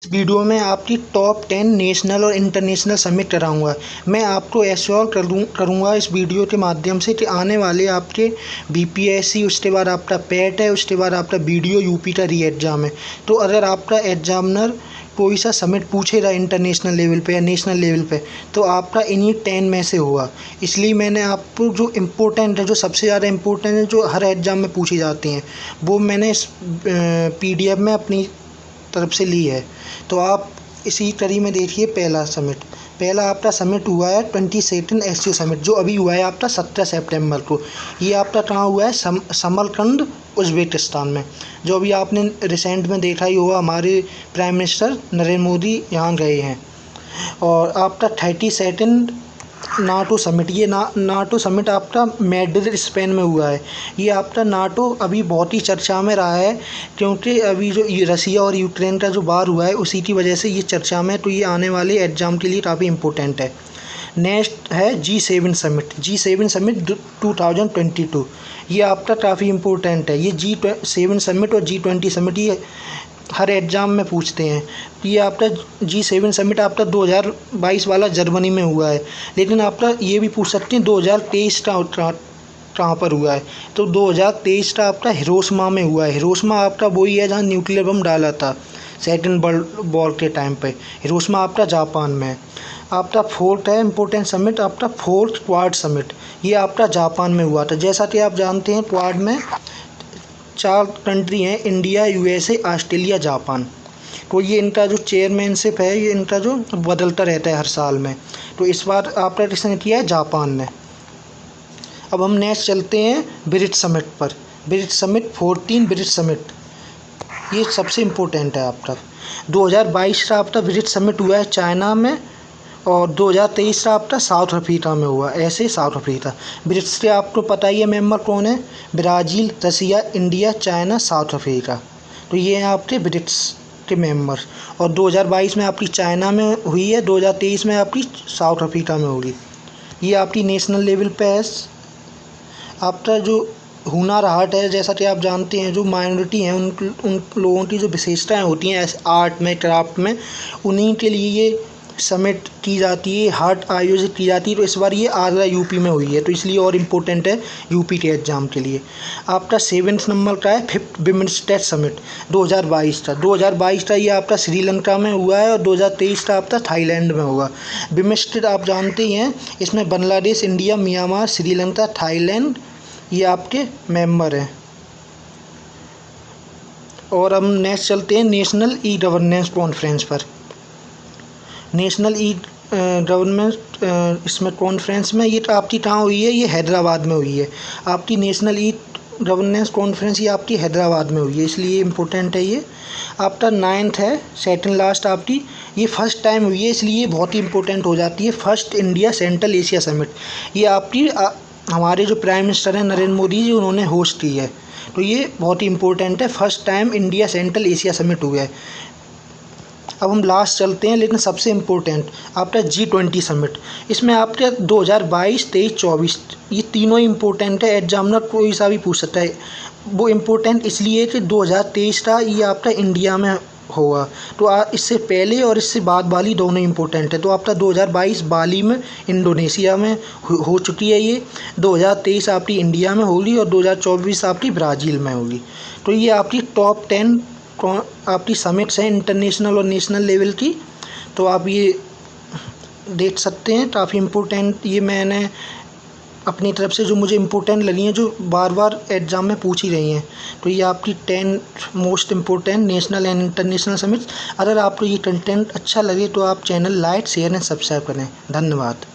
इस वीडियो में आपकी टॉप 10 नेशनल और इंटरनेशनल समिट कराऊंगा। मैं आपको एश्योर करूंगा इस वीडियो के माध्यम से कि आने वाले आपके बीपीएससी, उसके बाद आपका पैट है, उसके बाद आपका वीडियो यूपी का री एग्ज़ाम है। तो अगर आपका एग्जामिनर कोई सा समिट पूछेगा इंटरनेशनल लेवल पे या नेशनल लेवल पे, तो आपका इन्हीं 10 में से होगा। इसलिए मैंने आपको जो इम्पोर्टेंट है, जो सबसे ज़्यादा इम्पोर्टेंट है, जो हर एग्ज़ाम में पूछी जाती हैं, वो मैंने इस PDF में अपनी तरफ से ली है। तो आप इसी कड़ी में देखिए। पहला आपका समिट हुआ है 22 SCO समिट, जो अभी हुआ है आपका 17 सितंबर को। ये आपका कहाँ हुआ है? समरकंद, उज़्बेकिस्तान में। जो अभी आपने रिसेंट में देखा ही होगा, हमारे प्राइम मिनिस्टर नरेंद्र मोदी यहाँ गए हैं। और आपका 32 नाटो समिट, ये नाटो समिट आपका मैड्रिड, स्पेन में हुआ है। ये आपका नाटो अभी बहुत ही चर्चा में रहा है, क्योंकि अभी जो रसिया और यूक्रेन का जो वार हुआ है, उसी की वजह से ये चर्चा में है। तो ये आने वाले एग्ज़ाम के लिए काफ़ी इम्पोर्टेंट है। नेक्स्ट है G7 समिट। G7 समिट 2022, ये आपका काफ़ी इम्पोर्टेंट है। ये G7 समिट और G20 समिट ये हर एग्ज़ाम में पूछते हैं। ये आपका G7 समिट आपका 2022 वाला जर्मनी में हुआ है, लेकिन आपका ये भी पूछ सकते हैं 2023 का कहाँ पर हुआ है। तो 2023 का आपका हिरोशिमा में हुआ है। हिरोशिमा आपका वही है जहाँ न्यूक्लियर बम डाला था सेकंड वर्ल्ड वॉर के टाइम पे। हिरोशिमा आपका जापान में है। आपका फोर्थ है इम्पोर्टेंट समिट, आपका फोर्थ क्वाड समिट। ये आपका जापान में हुआ था। जैसा कि आप जानते हैं, क्वाड में 4 कंट्री हैं, इंडिया, USA, ऑस्ट्रेलिया, जापान। तो ये इनका जो चेयरमैनशिप है, ये इनका जो बदलता रहता है हर साल में। तो इस बार आपका किसने किया है? जापान ने। अब हम नेक्स्ट चलते हैं ब्रिज समिट पर। ब्रिज समिट 14 ब्रिज समिट, ये सबसे इम्पोर्टेंट है आपका। 2022 का आपका ब्रिज समिट हुआ है चाइना में, और 2023 का आपका साउथ अफ्रीका में हुआ। ऐसे साउथ अफ्रीका ब्रिक्स के आपको पता ही है मेंबर कौन है? ब्राज़ील, रसिया, इंडिया, चाइना, साउथ अफ्रीका। तो ये हैं आपके ब्रिक्स के मेंबर। और 2022 में आपकी चाइना में हुई है, 2023 में आपकी साउथ अफ्रीका में होगी। ये आपकी नेशनल लेवल पे है। आपका जो हुनर हाट है, जैसा कि आप जानते हैं, जो माइनॉरिटी हैं उन लोगों की जो विशेषताएँ होती हैं आर्ट में, क्राफ्ट में, उन्हीं के लिए ये समिट की जाती है, हाट आयोजित की जाती है। तो इस बार ये आगरा यूपी में हुई है, तो इसलिए और इम्पोर्टेंट है यूपी के एग्ज़ाम के लिए। आपका 7 नंबर का है 5th विमेंस टेस्ट समिट 2022 का। 2022 का ये आपका श्रीलंका में हुआ है, और 2023 का आपका थाईलैंड में होगा। विमेंस टेस्ट आप जानते ही हैं, इसमें Bangladesh, India, Myanmar, Sri Lanka, Thailand, ये आपके मेंबर हैं। और हम नेक्स्ट चलते हैं नेशनल ई गवर्नेंस कॉन्फ्रेंस पर। नेशनल ई गवर्नेंस इसमें कॉन्फ्रेंस में ये आपकी कहाँ हुई है? ये हैदराबाद में हुई है। आपकी नेशनल ई गवर्नेंस कॉन्फ्रेंस ये आपकी हैदराबाद में हुई है, इसलिए इम्पोर्टेंट है ये। आपका 9th है सेकंड लास्ट आपकी, ये फर्स्ट टाइम हुई है, इसलिए बहुत ही इंपॉर्टेंट हो जाती है। First India central Asia summit, ये आपकी हमारे जो प्राइम मिनिस्टर हैं नरेंद्र मोदी जी, उन्होंने होस्ट की है। तो ये बहुत ही इंपॉर्टेंट है। First time India central Asia summit हुआ है। अब हम लास्ट चलते हैं, लेकिन सबसे इम्पोर्टेंट आपका G20 समिट। इसमें आपके 2022, 23, 24 ये तीनों इम्पोर्टेंट है। एग्जामिनर कोई सा भी पूछ सकता है। वो इम्पोर्टेंट इसलिए कि 2023 का ये आपका इंडिया में होगा। तो इससे पहले और इससे बाद वाली दोनों इम्पोर्टेंट है। तो आपका 2022 बाली में, इंडोनेशिया में हो चुकी है ये। 2023 आपकी इंडिया में होगी, और 2024 आपकी ब्राज़ील में होगी। तो ये आपकी टॉप 10 आपकी समिट्स हैं इंटरनेशनल और नेशनल लेवल की। तो आप ये देख सकते हैं, काफ़ी इम्पोर्टेंट ये मैंने अपनी तरफ से जो मुझे इम्पोर्टेंट लगी हैं, जो बार बार एग्ज़ाम में पूछी रही हैं। तो ये आपकी 10 most important national and international summits. अगर आपको ये कंटेंट अच्छा लगे तो आप channel like, share and subscribe करें। धन्यवाद।